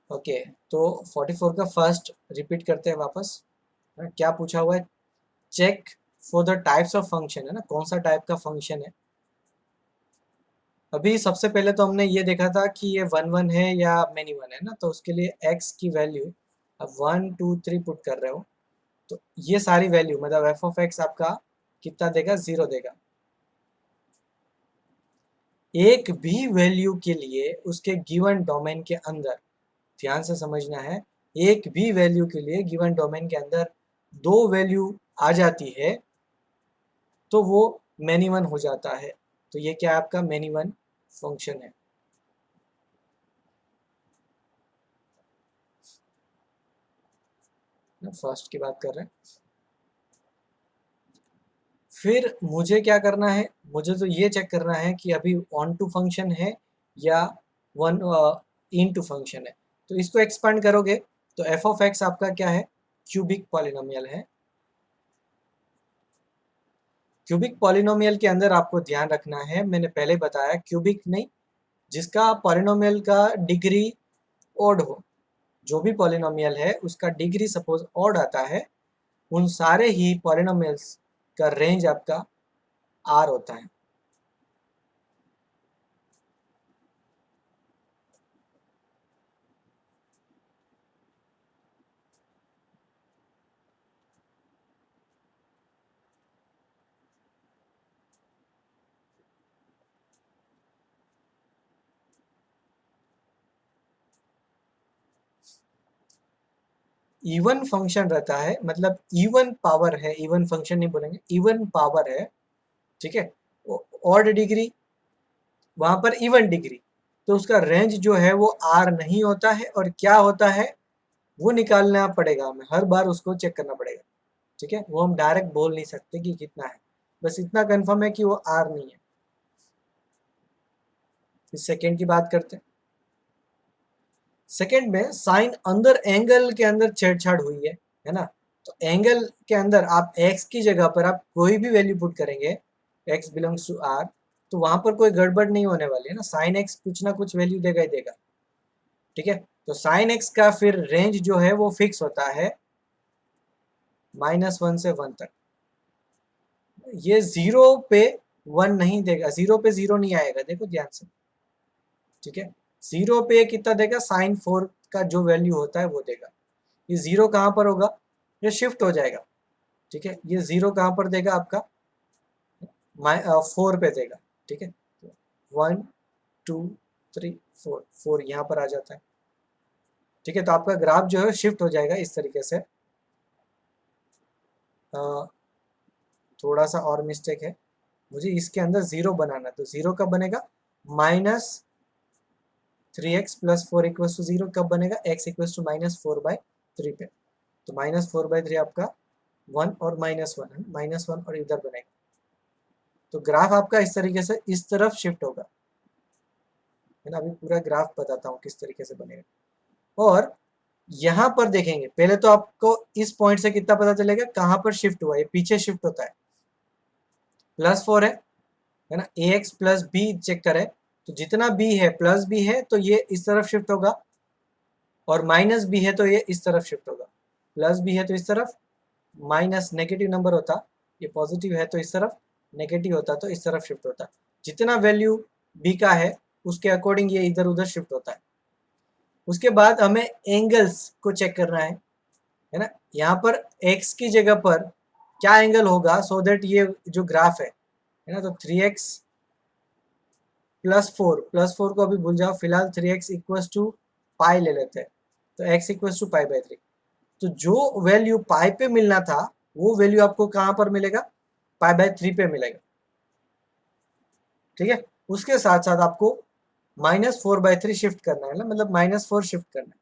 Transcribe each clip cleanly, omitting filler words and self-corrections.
Okay, तो 44 का first repeat करते हैं वापस। क्या पूछा हुआ है? Check for the types of function, है ना, कौन सा टाइप का फंक्शन है। अभी सबसे पहले तो हमने ये देखा था कि ये 1 1 है या मेनी वन है ना, तो उसके लिए x की वैल्यू अब 1 2 3 पुट कर रहे हो, तो ये सारी वैल्यू मतलब एफ ऑफ एक्स आपका कितना देगा? 0 देगा। एक भी वैल्यू के लिए उसके गिवन डोमेन के अंदर, ध्यान से समझना है, एक भी वैल्यू के लिए गिवन डोमेन के अंदर दो वैल्यू आ जाती है तो वो मैनी वन हो जाता है। तो ये क्या है? आपका मैनी वन फंक्शन है। फर्स्ट की बात कर रहे हैं। फिर मुझे क्या करना है? मुझे तो ये चेक करना है कि अभी ऑन टू फंक्शन है या वन इन टू फंक्शन है। तो इसको एक्सपांड करोगे तो एफ ऑफ एक्स आपका क्या है? क्यूबिक पॉलिनोमियल है। क्यूबिक पॉलिनोमियल के अंदर आपको ध्यान रखना है, मैंने पहले बताया, क्यूबिक नहीं, जिसका पॉलिनोमियल का डिग्री ओड हो। जो भी पॉलिनोमियल है उसका डिग्री सपोज ऑड आता है, उन सारे ही पॉलिनोमियल्स का रेंज आपका आर होता है। इवन फंक्शन रहता है, मतलब इवन पावर है, इवन फंक्शन नहीं बोलेंगे, इवन पावर है, ठीक है। ऑड डिग्री, वहां पर इवन डिग्री, तो उसका रेंज जो है वो आर नहीं होता है, और क्या होता है वो निकालना पड़ेगा हमें, हर बार उसको चेक करना पड़ेगा, ठीक है। वो हम डायरेक्ट बोल नहीं सकते कि कितना है, बस इतना कंफर्म है कि वो आर नहीं है। फिर सेकेंड की बात करते हैं। सेकेंड में साइन अंदर एंगल के अंदर छेड़छाड़ हुई है ना। तो एंगल के अंदर आप x की जगह पर आप कोई भी वैल्यू पुट करेंगे, x बिलोंग्स टू r, तो वहां पर कोई गड़बड़ नहीं होने वाली है ना, साइन x कुछ ना कुछ वैल्यू देगा ही देगा, ठीक है। तो साइन x का फिर रेंज जो है वो फिक्स होता है -1 से 1 तक। ये जीरो पे 1 नहीं देगा, जीरो पे 0 नहीं आएगा, देखो ध्यान से, ठीक है। जीरो पे कितना देगा? sin 4 का जो वैल्यू होता है वो देगा। ये जीरो कहाँ पर होगा? ये शिफ्ट हो जाएगा, ठीक है। ये जीरो कहाँ पर देगा? आपका 4 पे देगा, ठीक है। 1 2 3 4, 4 यहाँ पर आ जाता है, ठीक है। तो आपका ग्राफ जो है शिफ्ट हो जाएगा इस तरीके से। थोड़ा सा और मिस्टेक है, मुझे इसके अंदर जीरो बनाना, तो जीरो कब बनेगा? -3x+4 इक्वल टू जीरो कब बनेगा? x इक्वल टू -4/3 पे। तो -4/3 आपका 1 और -1 है, -1 और इधर बनेगा। तो ग्राफ आपका इस तरीके से इस तरफ शिफ्ट होगा, है ना। अभी पूरा ग्राफ बताता हूँ किस तरीके से बनेगा। और यहाँ पर देखेंगे, पहले तो आपको इस पॉइंट से कितना पता चलेगा कहाँ पर शिफ्ट हुआ, ये पीछे शिफ्ट होता है, +4 है ना। ए एक्स प्लस बी चेक करें, तो जितना बी है प्लस बी है तो ये इस तरफ शिफ्ट होगा, और माइनस बी है तो ये इस तरफ शिफ्ट होगा। प्लस बी है तो इस तरफ, माइनस नेगेटिव नंबर होता, ये पॉजिटिव है तो इस तरफ, नेगेटिव होता तो इस तरफ शिफ्ट होता। जितना वैल्यू बी का है उसके अकॉर्डिंग ये इधर उधर शिफ्ट होता है। उसके बाद हमें एंगल्स को चेक करना है ना। यहाँ पर x की जगह पर क्या एंगल होगा, सो दैट ये जो ग्राफ है ना, तो 3x +4 को अभी भूल जाओ, फिलहाल 3x इक्वल्स टू पाई ले लेते हैं, तो x इक्वल्स टू π/3। तो जो वैल्यू पाई पे मिलना था वो वैल्यू आपको कहाँ पर मिलेगा? π/3 पे मिलेगा, ठीक है। उसके साथ साथ आपको -4/3 शिफ्ट करना है ना, मतलब -4 शिफ्ट करना है।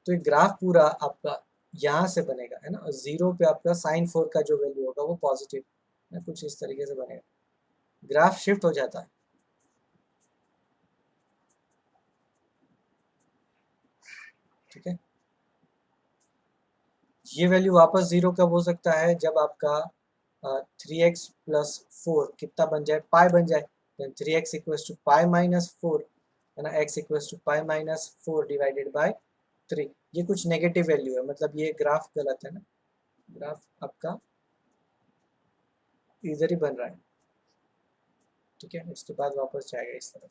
तो ये ग्राफ पूरा आपका यहाँ से बनेगा, है ना। और जीरो पे आपका sin 4 का जो वैल्यू होगा वो पॉजिटिव है, कुछ इस तरीके से बनेगा, ग्राफ शिफ्ट हो जाता है, ठीक है। ये वैल्यू वापस जीरो कब हो सकता है? जब आपका 3x+4 कितना बन जाए? पाई बन जाए। 3x इक्वल टू पाई -4, है ना, x equals to pi minus 4 divided by 3। ये कुछ नेगेटिव वैल्यू है, मतलब ये ग्राफ गलत है ना, ग्राफ आपका इधर ही बन रहा है, ठीक है। उसके बाद वापस जाएगा इस तरफ।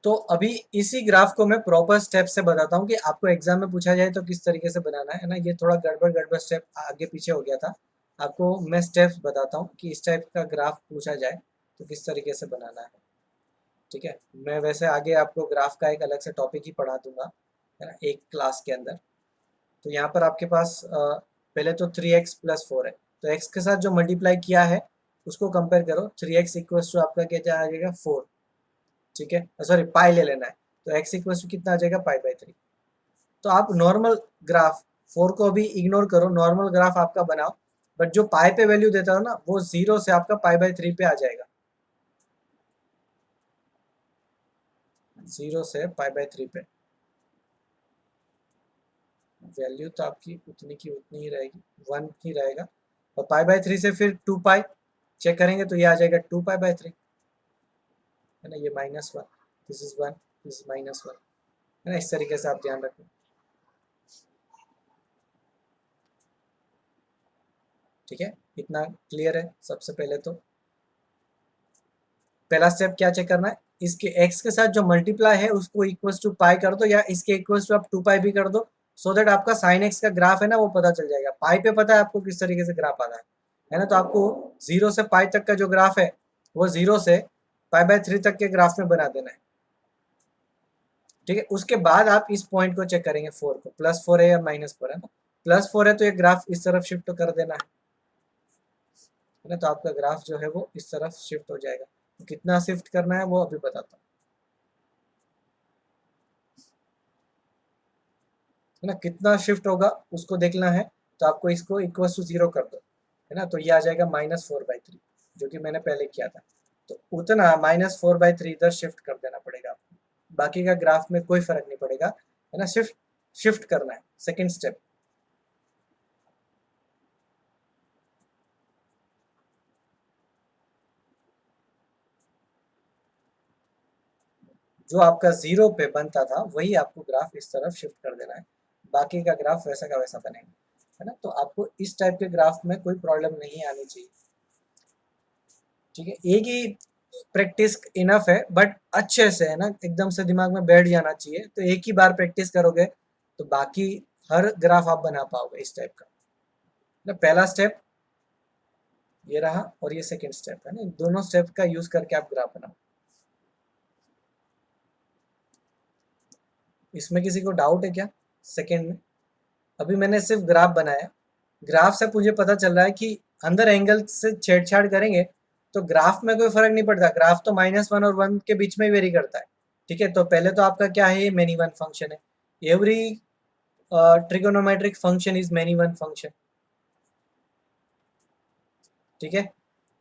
तो अभी इसी ग्राफ को मैं प्रॉपर स्टेप से बताता हूँ कि आपको एग्जाम में पूछा जाए तो किस तरीके से बनाना है ना। ये थोड़ा गड़बड़ गड़बड़ स्टेप आगे पीछे हो गया था, आपको मैं स्टेप्स बताता हूँ कि इस टाइप का ग्राफ पूछा जाए तो किस तरीके से बनाना है, ठीक है। मैं वैसे आगे आपको ग्राफ का एक अलग से टॉपिक ही पढ़ा दूंगा, है ना, एक क्लास के अंदर। तो यहाँ पर आपके पास पहले तो 3x+4 है, तो x के साथ जो मल्टीप्लाई किया है उसको कंपेयर करो। 3x इक्वल्स टू आपका क्या आ जाएगा 4, ठीक है, सॉरी पाई ले लेना है, तो x इक्वल्स टू कितना आ जाएगा पाई/3। तो आप नॉर्मल ग्राफ 4 को भी इग्नोर करो, नॉर्मल ग्राफ आपका बनाओ, बट जो पाई पे वैल्यू देता हो ना वो 0 से आपका पाई/3 पे आ जाएगा, 0 से पाई/3 पे वैल्यू तो आपकी उतनी की उतनी ही रहेगी, 1 ही रहेगा। और पाई/3 से फिर 2 पाई चेक करेंगे तो ये आ जाएगा 2 पाई/3, है ना, ये -1, दिस इज 1, दिस इज -1, है ना। इस तरीके से आप ध्यान रखें, ठीक है। इतना क्लियर है। सबसे पहले तो पहला स्टेप क्या चेक करना है, इसके x के साथ जो मल्टीप्लाई है उसको इक्वल्स टू पाई कर दो, या इसके इक्वल्स टू आप 2 पाई भी कर दो, सो दैट आपका साइन x का ग्राफ है ना वो पता चल जाएगा। पाई पे पता है आपको किस तरीके से ग्राफ आता है ना। तो आपको 0 से पाई तक का जो ग्राफ है वो 0 से पाई/3 तक के ग्राफ में बना देना है, ठीक है। उसके बाद आप इस पॉइंट को चेक करेंगे 4 को, +4 है या -4 है ना। +4 है तो ये ग्राफ इस तरफ शिफ्ट कर देना है ना, तो आपका ग्राफ जो है वो इस तरफ शिफ्ट हो जाएगा। तो कितना शिफ्ट करना है वो अभी बताता हूँ, है ना। कितना शिफ्ट होगा उसको देखना है, तो आपको इसको इक्वल टू 0 कर दो, है ना, तो ये आ जाएगा -4/3, जो कि मैंने पहले किया था। तो उतना -4/3 इधर शिफ्ट कर देना पड़ेगा आपको, बाकी का ग्राफ में कोई फर्क नहीं पड़ेगा, है ना, सिर्फ शिफ्ट करना है। सेकेंड स्टेप, जो आपका 0 पे बनता था वही आपको ग्राफ इस तरफ शिफ्ट कर देना है, बाकी का ग्राफ वैसा का वैसा बनेगा, है ना। तो आपको इस टाइप के ग्राफ में कोई प्रॉब्लम नहीं आनी चाहिए, ठीक है। एक ही प्रैक्टिस इनफ है, बट अच्छे से, है ना, एकदम से दिमाग में बैठ जाना चाहिए। तो एक ही बार प्रैक्टिस करोगे तो बाकी हर ग्राफ आप बना पाओगे इस टाइप का ना। पहला स्टेप ये रहा और ये सेकंड स्टेप है ना, दोनों स्टेप का यूज करके आप ग्राफ बनाओ। इसमें किसी को डाउट है क्या सेकंड में? अभी मैंने सिर्फ ग्राफ बनाया, ग्राफ से मुझे पता चल रहा है कि अंदर एंगल से छेड़छाड़ करेंगे तो ग्राफ में कोई फर्क नहीं पड़ता, ग्राफ तो -1 और 1 के बीच में वेरी करता है, ठीक है। तो पहले तो आपका क्या है, ये मेनी वन फंक्शन है। Every trigonometric function is many one function, ठीक है।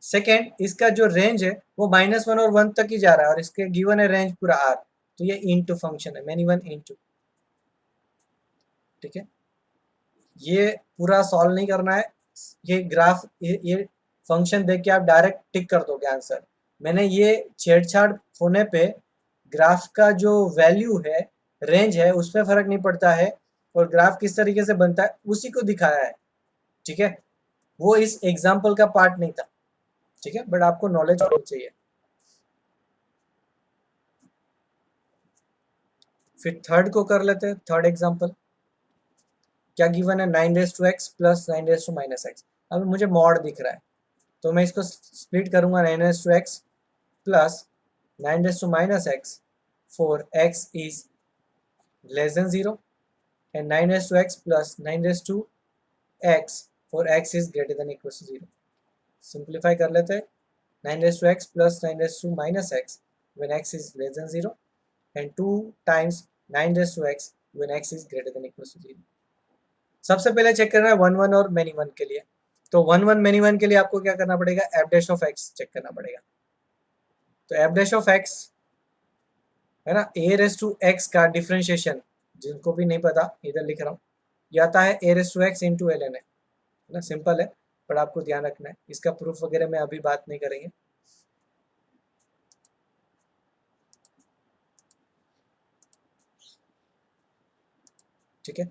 सेकेंड, इसका जो रेंज है वो -1 और 1 तक ही जा रहा है, और इसके गिवन है रेंज पूरा R, तो ये इंटू फंक्शन है, मेनी वन इंटू, ठीक है। ये पूरा सॉल्व नहीं करना है, ये ग्राफ ये फंक्शन देख के आप डायरेक्ट टिक कर दोगे आंसर। मैंने ये छेड़छाड़ होने पे ग्राफ का जो वैल्यू है, रेंज है, उसमें फर्क नहीं पड़ता है, और ग्राफ किस तरीके से बनता है उसी को दिखाया है, ठीक है। वो इस एग्जाम्पल का पार्ट नहीं था, ठीक है, बट आपको नॉलेज होनी चाहिए। फिर थर्ड को कर लेते हैं, थर्ड एग्जाम्पल क्या गिवन है, 9x प्लस 9-x। अब मुझे मॉड दिख रहा है तो मैं इसको स्प्लिट करूंगा, 9x plus 9-x for x is less than 0, and 9x plus 9x for x is greater than equal to 0। Simplify कर लेते हैं, 9x plus 9-x when x is less than 0 and 2 times 9x when x is greater than equal to 0। सबसे पहले check करना है 1 1 और many one के लिए, तो 1 1 मेनी वन के लिए आपको क्या करना पड़ेगा, F dash of X check करना पड़ेगा। तो एफ डैश ऑफ एक्स है ना, ए रेस टू एक्स का डिफ्रेंशिएशन, जिनको भी नहीं पता इधर लिख रहा हूँ, ये आता है A raise to x into L N है ना, सिंपल है। पर आपको ध्यान रखना है, इसका प्रूफ वगैरह में अभी बात नहीं करेंगे। ठीक है,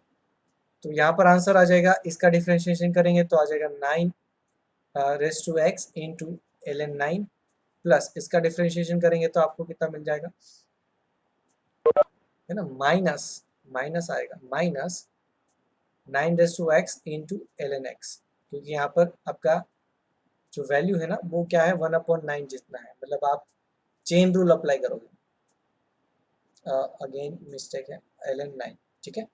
तो यहाँ पर आंसर आ जाएगा, इसका डिफ्रेंशिएशन करेंगे तो आ जाएगा 9 raise to x into ln 9 plus इसका डिफ्रेंशिएशन करेंगे तो आपको कितना मिल जाएगा, है ना, माइनस माइनस आएगा minus 9 raise to x into ln x, क्योंकि यहाँ पर आपका जो वैल्यू है ना वो क्या है 1/9 जितना है, मतलब आप चेन रूल अप्लाई करोगे। अगेन मिस्टेक है, ln 9। ठीक है,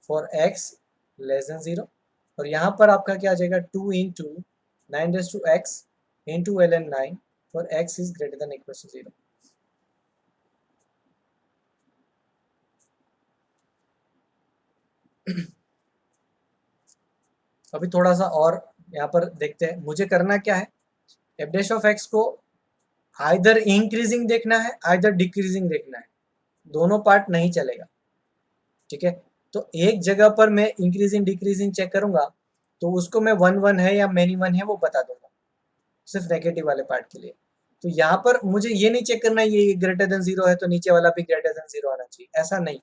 फॉर x लेस देन 0, और यहाँ पर आपका क्या आ जाएगा 2 into 9 raise to x into ln 9 for x is greater than equal to 0। अभी थोड़ा सा और यहाँ पर देखते हैं, मुझे करना क्या है, एफ डैश ऑफ एक्स को आइदर इंक्रीजिंग देखना है आइदर डिक्रीजिंग देखना है, दोनों पार्ट नहीं चलेगा। ठीक है, तो एक जगह पर मैं इंक्रीजिंग डिक्रीजिंग चेक करूंगा तो उसको मैं 1 1 है या मैनी 1 है वो बता दूंगा, सिर्फ नेगेटिव वाले पार्ट के लिए। तो यहाँ पर मुझे ये नहीं चेक करना ये ग्रेटर देन 0 है तो नीचे वाला भी ग्रेटर देन 0 आना चाहिए, ऐसा नहीं।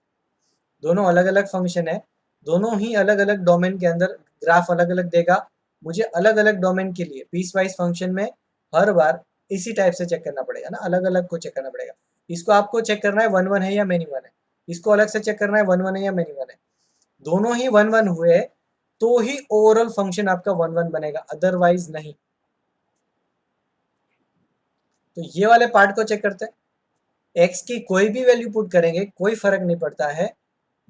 दोनों अलग अलग फंक्शन है, दोनों ही अलग अलग डोमेन के अंदर ग्राफ अलग अलग देगा। मुझे अलग अलग डोमेन के लिए पीस वाइज फंक्शन में हर बार इसी टाइप से चेक करना पड़ेगा ना, अलग अलग को चेक करना पड़ेगा। इसको आपको चेक करना है 1 1 है या मैनी 1 है, इसको अलग से चेक करना है 1 1 है या मैनी 1 है, दोनों ही 1 1 हुए तो ही ओवरऑल फंक्शन आपका 1 1 बनेगा, अदरवाइज नहीं। तो ये वाले पार्ट को चेक करते हैं, x की कोई भी वैल्यू पुट करेंगे कोई फर्क नहीं पड़ता है,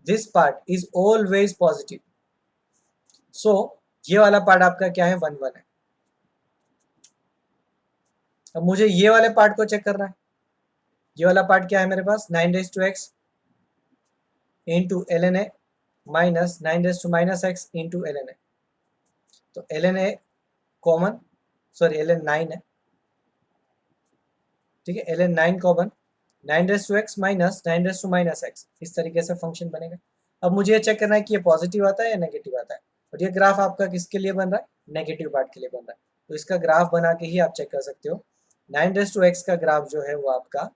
this part is always positive. सो ये वाला पार्ट आपका क्या है 1 1 है। अब मुझे ये वाले पार्ट को चेक करना है, ये वाला पार्ट क्या है मेरे पास 9 raise to x into ln a minus 9 raise to x into ln a, तो ln a common, sorry ln 9 है। ठीक है, ln 9 common, 9 raise to x minus 9 raise to x, इस तरीके से फंक्शन बनेगा। अब मुझे ये चेक करना है कि ये पॉजिटिव आता है या नेगेटिव आता है, और ये ग्राफ आपका किसके लिए बन रहा है, नेगेटिव पार्ट के लिए बन रहा है। तो इसका ग्राफ बना के ही आप चेक कर सकते हो। 9 रेस टू x का ग्राफ जो है वो आपका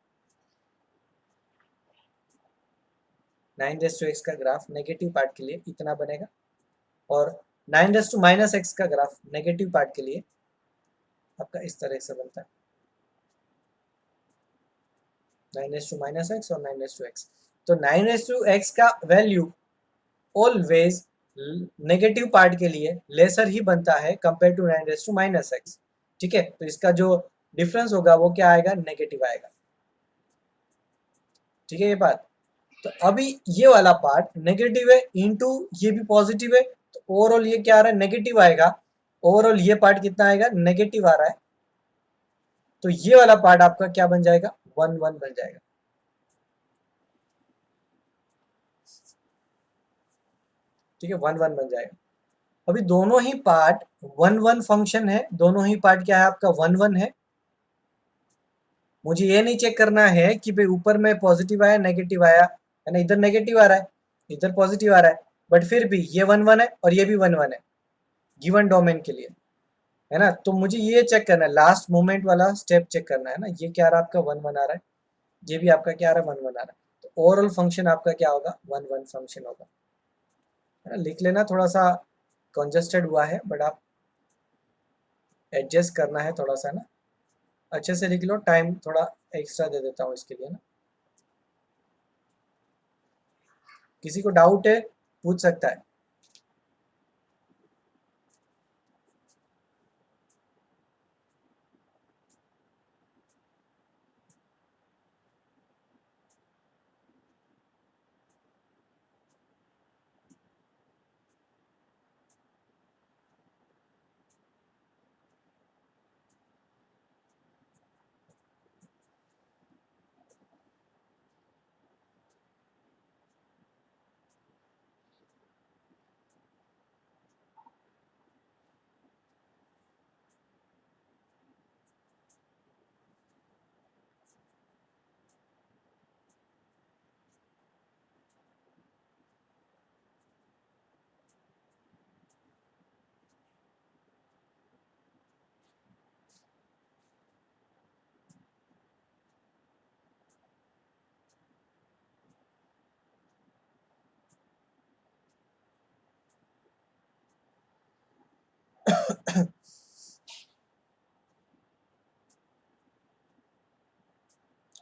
9 रेस टू x का ग्राफ नेगेटिव पार्ट के लिए इतना बनेगा, और 9 रेस टू माइनस x का ग्राफ नेगेटिव पार्ट के लिए आपका इस तरह से बनता है, 9 रेस टू माइनस x और 9 रेस टू x। तो 9 रेस टू x का वैल्यू ऑलवेज नेगेटिव पार्ट के लिए लेसर ही बनता है compare to 9 raise to minus x। ठीक है, तो इसका जो डिफरेंस होगा वो क्या आएगा, नेगेटिव आएगा। ठीक है ये बात, तो अभी ये वाला पार्ट नेगेटिव है इंटू ये भी पॉजिटिव है, तो ओवरऑल ये क्या आ रहा है, नेगेटिव आएगा। ओवरऑल ये पार्ट कितना आएगा, नेगेटिव आ रहा है, तो ये वाला पार्ट आपका क्या बन जाएगा, 1 1 बन जाएगा। ठीक है, 1 1 बन जाएगा। अभी दोनों ही पार्ट 1 1 फंक्शन है, दोनों ही पार्ट क्या है आपका 1 1 है। मुझे ये नहीं चेक करना है कि भाई ऊपर में पॉजिटिव आया नेगेटिव आया, है ना, इधर नेगेटिव आ रहा है इधर पॉजिटिव आ रहा है, बट फिर भी ये 1 1 है और ये भी 1 1 है गिवन डोमेन के लिए, है ना। तो मुझे ये चेक करना है, लास्ट मोमेंट वाला स्टेप चेक करना है ना, ये क्या आ रहा है आपका 1 1 आ रहा है, ये भी आपका क्या आ रहा है 1 1 आ रहा है, तो ओवरऑल फंक्शन आपका क्या होगा, 1 1 फंक्शन होगा, है ना। लिख लेना, थोड़ा सा कंजस्टेड हुआ है बट आप एडजस्ट करना है थोड़ा सा ना, अच्छे से लिख लो, टाइम थोड़ा एक्स्ट्रा दे देता हूँ इसके लिए ना। किसी को डाउट है पूछ सकता है।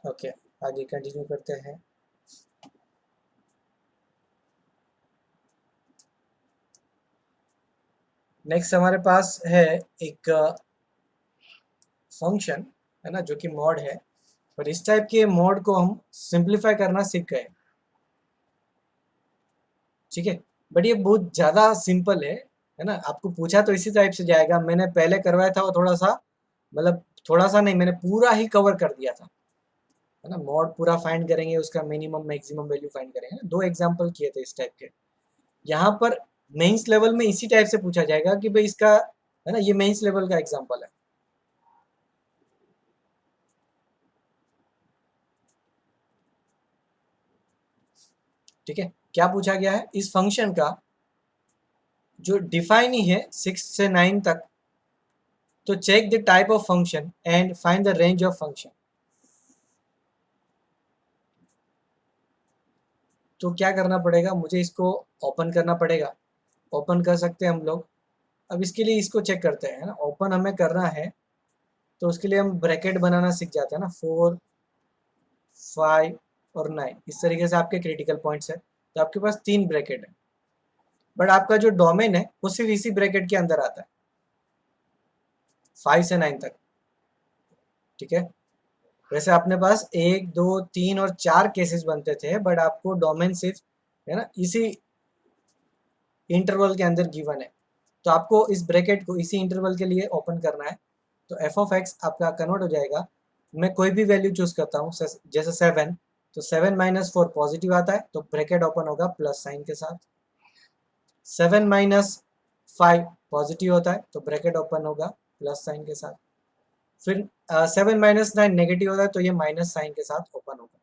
ओके, आगे कंटिन्यू करते हैं। नेक्स्ट हमारे पास है एक फंक्शन, है ना, जो कि मॉड है, और इस टाइप के मॉड को हम सिंप्लीफाई करना सीख गए, ठीक है। बट ये बहुत ज़्यादा सिंपल है ना। आपको पूछा तो इसी टाइप से जाएगा। मैंने पहले करवाया था वो थोड़ा सा, मतलब थोड़ा सा नहीं, मैंने पूरा ही कवर कर दिया था, है ना। मॉड पूरा फाइंड करेंगे, उसका मिनिमम मैक्सिमम वैल्यू फाइंड करेंगे, दो एग्जांपल किए थे इस टाइप के। यहाँ पर मेंस लेवल में इसी टाइप से पूछा जाएगा कि भाई इसका, है ना, ये मेंस लेवल का एग्जांपल है। ठीक है, क्या पूछा गया है इस फंक्शन का, जो डिफाइन ही है 6 से 9 तक, तो check the type of function and find the range of function. तो क्या करना पड़ेगा, मुझे इसको ओपन करना पड़ेगा। ओपन कर सकते हैं हम लोग। अब इसके लिए इसको चेक करते हैं, है ना। ओपन हमें करना है तो उसके लिए हम ब्रैकेट बनाना सीख जाते हैं ना, 4, 5 और 9, इस तरीके से आपके क्रिटिकल पॉइंट्स है। तो आपके पास 3 ब्रैकेट है, बट आपका जो डोमेन है वो सिर्फ इसी ब्रैकेट के अंदर आता है, 5 से 9 तक। ठीक है, वैसे अपने पास 1, 2, 3 और 4 केसेस बनते थे, बट आपको डोमेन सिर्फ, है ना, इसी इंटरवल के अंदर गिवन है। तो आपको इस ब्रैकेट को इसी इंटरवल के लिए ओपन करना है। तो एफ ऑफ एक्स आपका कन्वर्ट हो जाएगा। मैं कोई भी वैल्यू चूज करता हूँ, जैसे 7, तो 7 - 4 पॉजिटिव आता है, तो ब्रैकेट ओपन होगा प्लस साइन के साथ। 7 - 5 पॉजिटिव होता है, तो ब्रैकेट ओपन होगा प्लस साइन के साथ। फिर 7 - 9 नेगेटिव होता है, तो ये माइनस साइन के साथ ओपन होगा।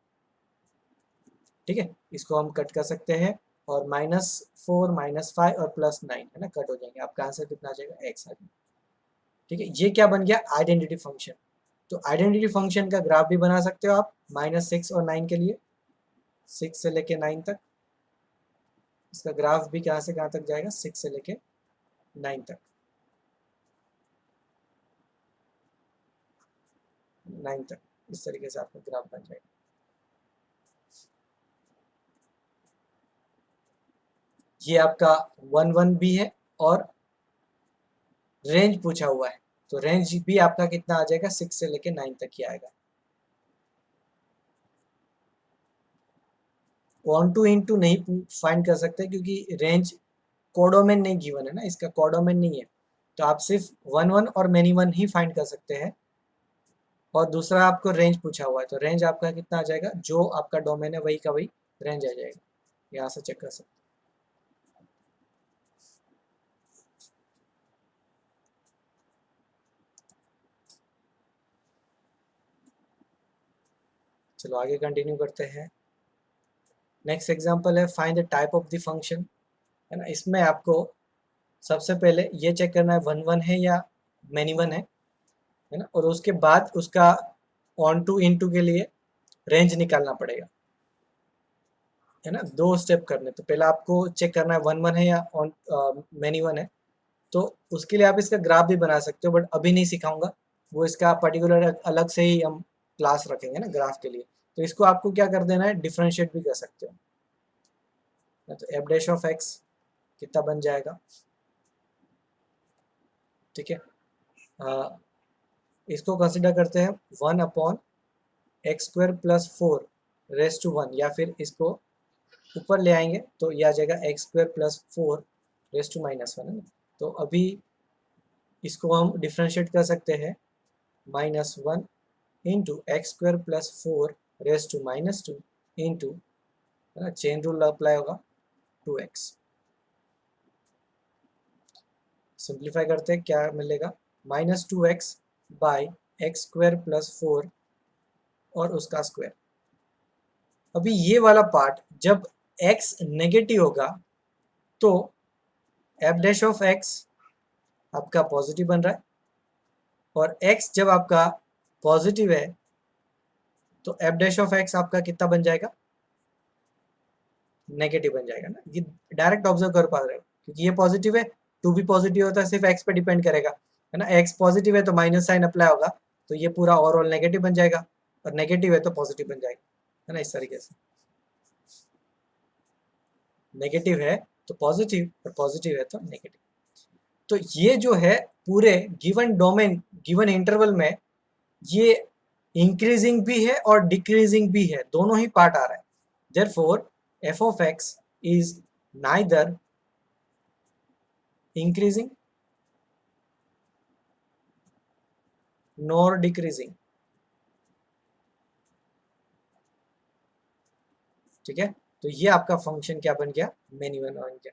ठीक है, इसको हम कट कर सकते हैं, और -4 -5 और +9, है ना, कट हो जाएंगे। आपका आंसर कितना आ जाएगा, एक्स आ जाएगा। ठीक है, ये क्या बन गया, आइडेंटिटी फंक्शन। तो आइडेंटिटी फंक्शन का ग्राफ भी बना सकते हो आप, -6 और 9 के लिए, 6 से लेके 9 तक। इसका ग्राफ भी कहाँ से कहाँ तक जाएगा, 6 से लेके 9 तक, 9 तक। इस तरीके से आपका ग्राफ बन जाएगा। ये आपका 1 1 भी है, और रेंज पूछा हुआ है, तो रेंज भी आपका कितना आ जाएगा, 6 से लेके 9 तक ही आएगा। 1 to नहीं फाइंड कर सकते, क्योंकि रेंज कोडोमेन नहीं गिवन है ना, इसका कोडोमेन नहीं है। तो आप सिर्फ 1 1 और मेनी वन ही फाइंड कर सकते हैं। और दूसरा आपको रेंज पूछा हुआ है, तो रेंज आपका कितना आ जाएगा, जो आपका डोमेन है वही का वही रेंज आ जाएगा। यहाँ से चेक कर सकते हैं। चलो आगे कंटिन्यू करते हैं। नेक्स्ट एग्जांपल है find the type of the function, है ना। इसमें आपको सबसे पहले ये चेक करना है 1 1 है या मेनी वन है ना, और उसके बाद उसका ऑन टू इन टू के लिए रेंज निकालना पड़ेगा, है ना। दो स्टेप करने, तो पहले आपको चेक करना है 1 1 है या ऑन मेनी वन है। तो उसके लिए आप इसका ग्राफ भी बना सकते हो, बट अभी नहीं सिखाऊंगा, वो इसका पर्टिकुलर अलग से ही हम क्लास रखेंगे ना ग्राफ के लिए। तो इसको आपको क्या कर देना है, डिफ्रेंशिएट भी कर सकते हो। तो एफ डैश ऑफ एक्स कितना बन जाएगा, ठीक है। इसको कंसिडर करते हैं 1/x² + 4 रेस टू 1, या फिर इसको ऊपर ले आएंगे तो ये आ जाएगा x² + 4 रेस टू -1, है ना। तो अभी इसको हम डिफ्रेंशिएट कर सकते हैं, -1 into x² + 4 raise to -2 into, है ना, चेन रूल अप्लाई होगा, 2x। सिंप्लीफाई करते हैं, क्या मिलेगा, -2x/x² + 4 और उसका स्क्वायर। अभी ये वाला पार्ट जब x नेगेटिव होगा, तो एफ डैश ऑफ एक्स आपका पॉजिटिव बन रहा है, और x जब आपका पॉजिटिव है तो एफ डैश ऑफ एक्स आपका कितना बन जाएगा, नेगेटिव बन जाएगा ना। ये डायरेक्ट ऑब्जर्व कर पा रहे हो, क्योंकि ये पॉजिटिव है, टू भी पॉजिटिव होता है, सिर्फ x पे डिपेंड करेगा, है ना। x पॉजिटिव है तो माइनस साइन अप्लाई होगा, तो ये पूरा ओवरऑल नेगेटिव बन जाएगा। और नेगेटिव है तो पॉजिटिव बन जाएगा, है ना, इस तरीके से। नेगेटिव है तो पॉजिटिव और पॉजिटिव है तो नेगेटिव। तो ये जो है पूरे गिवन डोमेन, गिवन इंटरवल में ये इंक्रीजिंग भी है और डिक्रीजिंग भी है, दोनों ही पार्ट आ रहा है। Therefore F of x is neither increasing nor decreasing. ठीक है, तो ये आपका फंक्शन क्या बन गया, मेन इवन बन गया।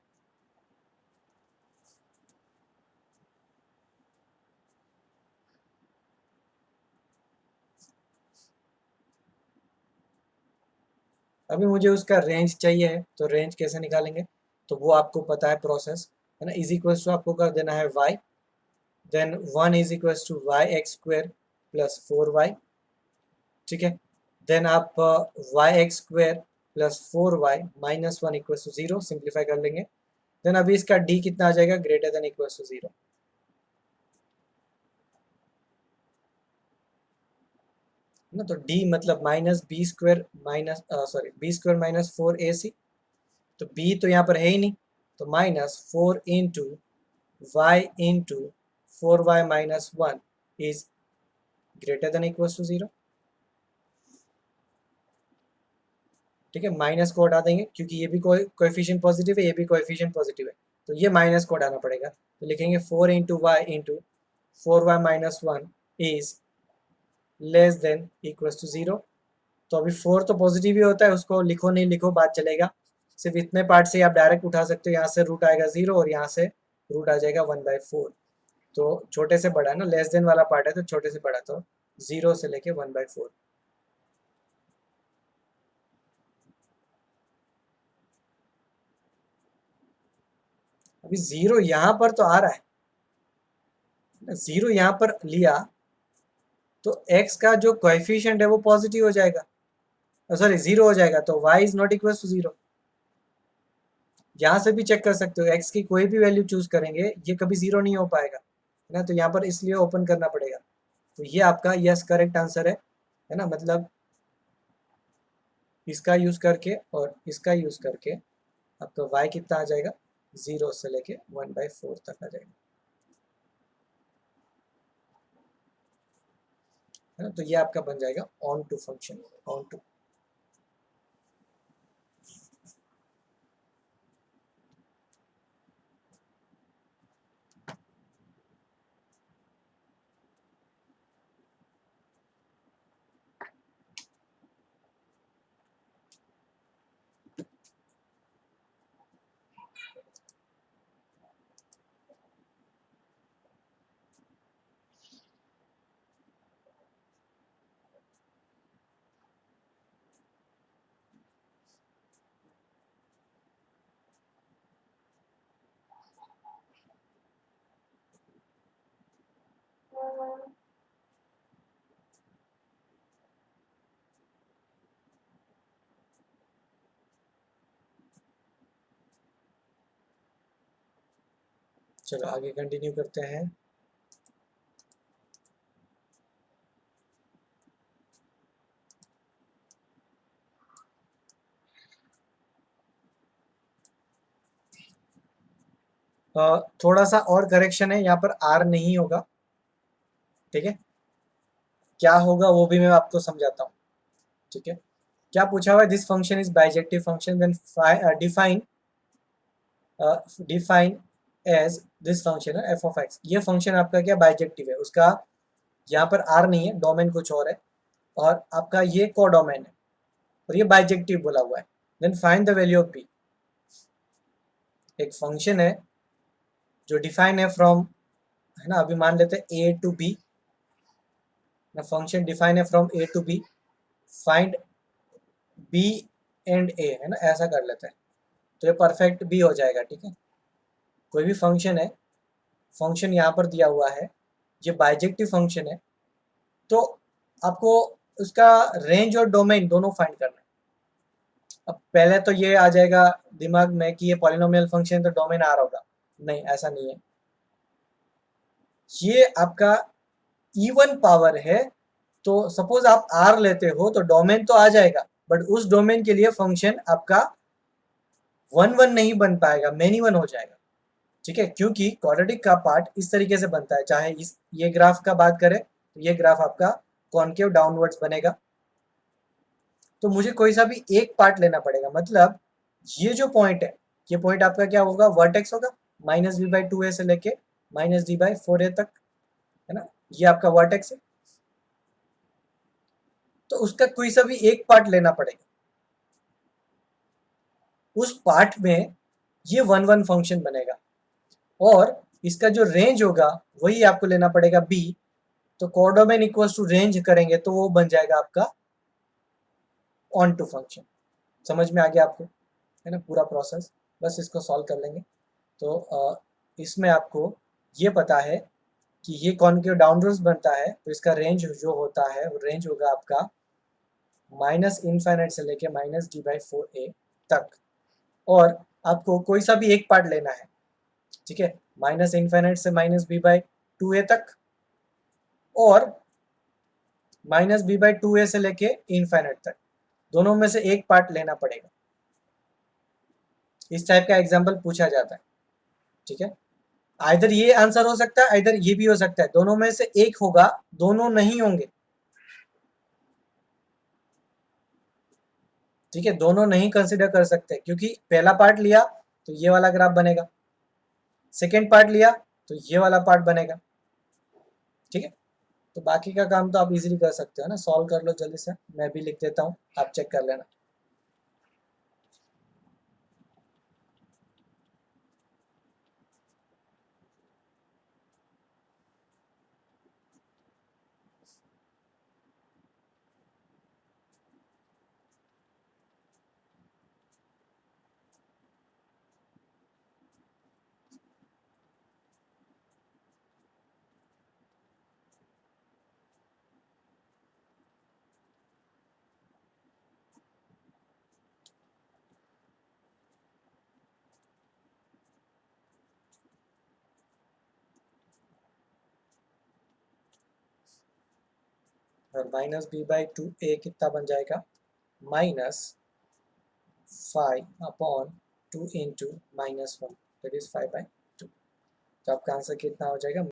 अभी मुझे उसका रेंज चाहिए है, तो रेंज कैसे निकालेंगे, तो वो आपको पता है प्रोसेस, है ना। इज इक्वल टू आपको कर देना है y, then 1 is equal to y x square plus 4y। ठीक है, देन आप y x square plus 4y minus 1 equal to 0 simplify कर लेंगे। देन अभी इसका d कितना आ जाएगा, ग्रेटर देन इक्वल टू 0, ना। तो d मतलब minus b square minus sorry b square minus 4ac, तो b तो यहाँ पर है ही नहीं, तो minus 4 into y into 4y minus 1 is greater than equal to 0। ठीक है, माइनस को हटा देंगे क्योंकि ये भी कोएफिशिएंट पॉजिटिव है, ये भी कोएफिशिएंट पॉजिटिव है, तो ये माइनस को हटाना पड़ेगा। तो लिखेंगे 4 into y into 4y minus 1 is less than equal to 0। तो अभी 4 तो पॉजिटिव ही होता है, उसको लिखो नहीं लिखो बात चलेगा, सिर्फ इतने पार्ट से आप डायरेक्ट उठा सकते हो। यहाँ से रूट आएगा 0 और यहाँ से रूट आ जाएगा 1/4। तो छोटे से बड़ा है ना, लेस देन वाला पार्ट है तो छोटे से बड़ा, तो 0 से लेके 1/4। अभी 0 यहाँ पर तो आ रहा है, 0 यहाँ पर लिया तो x का जो कोएफिशिएंट है वो पॉजिटिव हो जाएगा, सॉरी 0 हो जाएगा, तो y is not equal to 0। यहाँ से भी चेक कर सकते हो, x की कोई भी वैल्यू चूज करेंगे ये कभी 0 नहीं हो पाएगा, है ना। तो यहाँ पर इसलिए ओपन करना पड़ेगा। तो ये आपका यस करेक्ट आंसर है ना। मतलब इसका यूज करके और इसका यूज करके आपका y कितना आ जाएगा, 0 से लेके 1/4 तक आ जाएगा, है ना। तो ये आपका बन जाएगा onto function, onto. चलो आगे कंटिन्यू करते हैं। थोड़ा सा और करेक्शन है, यहाँ पर आर नहीं होगा। ठीक है, क्या होगा वो भी मैं आपको समझाता हूँ। ठीक है, क्या पूछा हुआ है, this function is bijective function, then define define as this function है एफ ऑफ एक्स। ये फंक्शन आपका क्या बाइजेक्टिव है, उसका यहाँ पर आर नहीं है, डोमेन कुछ और है, और आपका ये को डोमेन है और ये बाइजेक्टिव बोला हुआ है। Then find the value of b. एक फंक्शन है जो डिफाइन है फ्रॉम, है ना, अभी मान लेते हैं ए टू बी, ना फंक्शन डिफाइन है from A to B, find B and A, है ना, ऐसा कर लेते हैं तो ये परफेक्ट बी हो जाएगा। ठीक है, कोई भी फंक्शन है, फंक्शन यहाँ पर दिया हुआ है, ये बाइजेक्टिव फंक्शन है, तो आपको उसका रेंज और डोमेन दोनों फाइंड करना है। अब पहले तो ये आ जाएगा दिमाग में कि ये पॉलिनोमियल फंक्शन तो डोमेन आर होगा, नहीं ऐसा नहीं है। ये आपका इवन पावर है तो सपोज आप आर लेते हो तो डोमेन तो आ जाएगा, बट उस डोमेन के लिए फंक्शन आपका 1 1 नहीं बन पाएगा, मेनी वन हो जाएगा। ठीक है, क्योंकि क्वाड्रेटिक का पार्ट इस तरीके से बनता है, चाहे इस ये ग्राफ का बात करें तो ये ग्राफ आपका कॉन्केव डाउनवर्ड्स बनेगा। तो मुझे कोई सा भी एक पार्ट लेना पड़ेगा, मतलब ये जो पॉइंट है, ये पॉइंट आपका क्या होगा, वर्टेक्स होगा, -b/2a से लेके -d/4a तक, है ना, ये आपका वर्टेक्स है। तो उसका कोई सा भी एक पार्ट लेना पड़ेगा, उस पार्ट में ये 1 1 फंक्शन बनेगा, और इसका जो रेंज होगा वही आपको लेना पड़ेगा b। तो कोडोमेन इक्वल्स टू रेंज करेंगे तो वो बन जाएगा आपका ऑन टू फंक्शन। समझ में आ गया आपको, है ना पूरा प्रोसेस, बस इसको सॉल्व कर लेंगे। तो इसमें आपको ये पता है कि ये कॉन्केव डाउनवर्ड्स बनता है, तो इसका रेंज जो होता है वो रेंज होगा आपका -इनफाइनाइट से लेके -d/4a तक, और आपको कोई सा भी एक पार्ट लेना है, ठीक है, -इनफाइनाइट से -b/2a तक, और -b/2a से लेके इनफाइनाइट तक, दोनों में से एक पार्ट लेना पड़ेगा। इस टाइप का एग्जाम्पल पूछा जाता है, ठीक है। आइदर ये आंसर हो सकता है, आइदर ये भी हो सकता है, दोनों में से एक होगा, दोनों नहीं होंगे, ठीक है, दोनों नहीं कंसिडर कर सकते, क्योंकि पहला पार्ट लिया तो ये वाला ग्राफ बनेगा, सेकेंड पार्ट लिया तो ये वाला पार्ट बनेगा, ठीक है। तो बाकी का काम तो आप इजीली कर सकते हो ना, सॉल्व कर लो जल्दी से, मैं भी लिख देता हूँ, आप चेक कर लेना। और -b/2a कितना बन जाएगा, -5/2 इंटू -1, दैट इज 5/2। तो आपका आंसर कितना हो जाएगा,